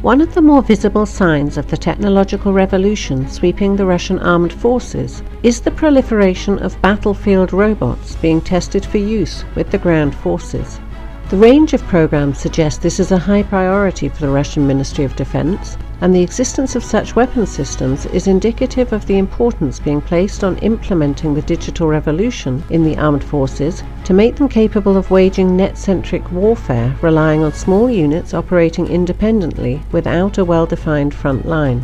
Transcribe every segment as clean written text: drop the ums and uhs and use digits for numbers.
One of the more visible signs of the technological revolution sweeping the Russian armed forces is the proliferation of battlefield robots being tested for use with the ground forces. The range of programs suggests this is a high priority for the Russian Ministry of Defense, and the existence of such weapon systems is indicative of the importance being placed on implementing the digital revolution in the armed forces to make them capable of waging net-centric warfare relying on small units operating independently without a well-defined front line.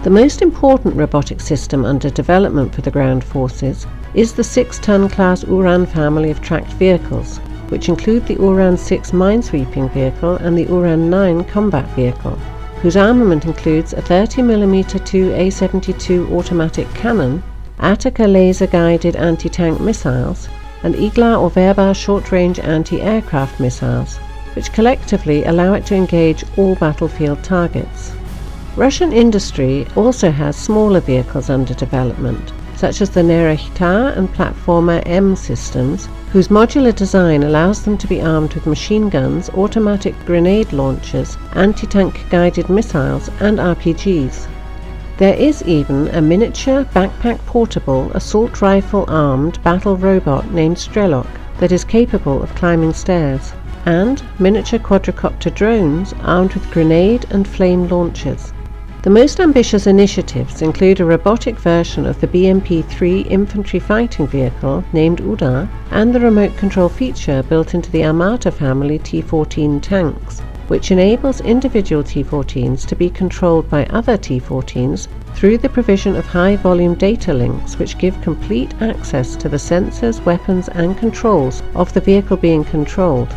The most important robotic system under development for the ground forces is the 6-ton class Uran family of tracked vehicles, which include the Uran-6 minesweeping vehicle and the Uran-9 combat vehicle, whose armament includes a 30mm 2A-72 automatic cannon, Ataka laser-guided anti-tank missiles, and Igla or Verba short-range anti-aircraft missiles, which collectively allow it to engage all battlefield targets. Russian industry also has smaller vehicles under development, such as the Nerechta and Platformer M systems, whose modular design allows them to be armed with machine guns, automatic grenade launchers, anti-tank guided missiles, and RPGs. There is even a miniature, backpack-portable, assault rifle-armed battle robot named Strelok that is capable of climbing stairs, and miniature quadricopter drones armed with grenade and flame launchers. The most ambitious initiatives include a robotic version of the BMP-3 infantry fighting vehicle named Udar and the remote control feature built into the Armata family T-14 tanks, which enables individual T-14s to be controlled by other T-14s through the provision of high-volume data links which give complete access to the sensors, weapons and controls of the vehicle being controlled.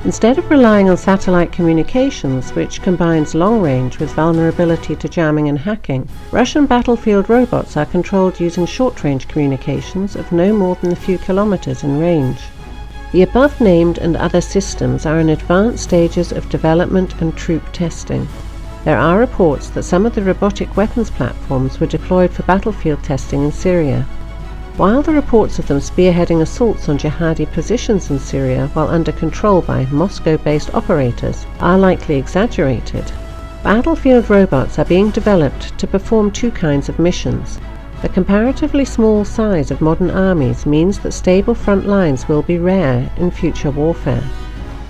Instead of relying on satellite communications, which combines long range with vulnerability to jamming and hacking, Russian battlefield robots are controlled using short-range communications of no more than a few kilometers in range. The above-named and other systems are in advanced stages of development and troop testing. There are reports that some of the robotic weapons platforms were deployed for battlefield testing in Syria. While the reports of them spearheading assaults on jihadi positions in Syria while under control by Moscow-based operators are likely exaggerated, battlefield robots are being developed to perform two kinds of missions. The comparatively small size of modern armies means that stable front lines will be rare in future warfare.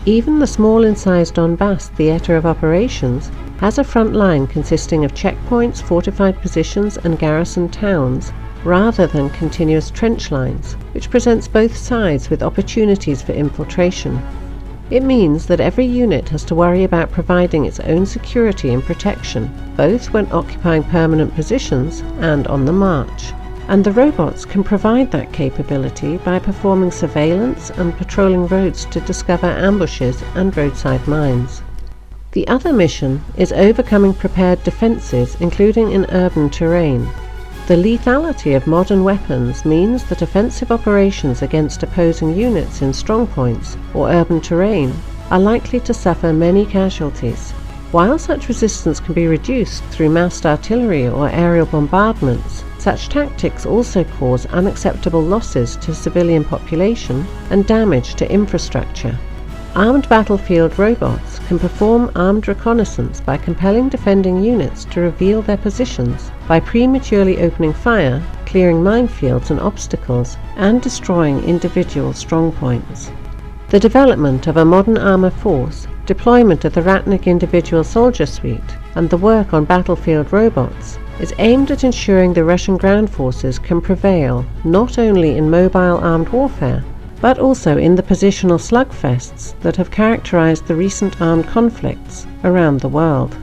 Even the small in size Donbass theatre of operations has a front line consisting of checkpoints, fortified positions and garrisoned towns, rather than continuous trench lines, which presents both sides with opportunities for infiltration. It means that every unit has to worry about providing its own security and protection, both when occupying permanent positions and on the march. And the robots can provide that capability by performing surveillance and patrolling roads to discover ambushes and roadside mines. The other mission is overcoming prepared defences, including in urban terrain. The lethality of modern weapons means that offensive operations against opposing units in strongpoints or urban terrain are likely to suffer many casualties. While such resistance can be reduced through massed artillery or aerial bombardments, such tactics also cause unacceptable losses to civilian population and damage to infrastructure. Armed battlefield robots can perform armed reconnaissance by compelling defending units to reveal their positions by prematurely opening fire, clearing minefields and obstacles, and destroying individual strongpoints. The development of a modern armour force, deployment of the Ratnik individual soldier suite, and the work on battlefield robots is aimed at ensuring the Russian ground forces can prevail not only in mobile armed warfare, but also in the positional slugfests that have characterized the recent armed conflicts around the world.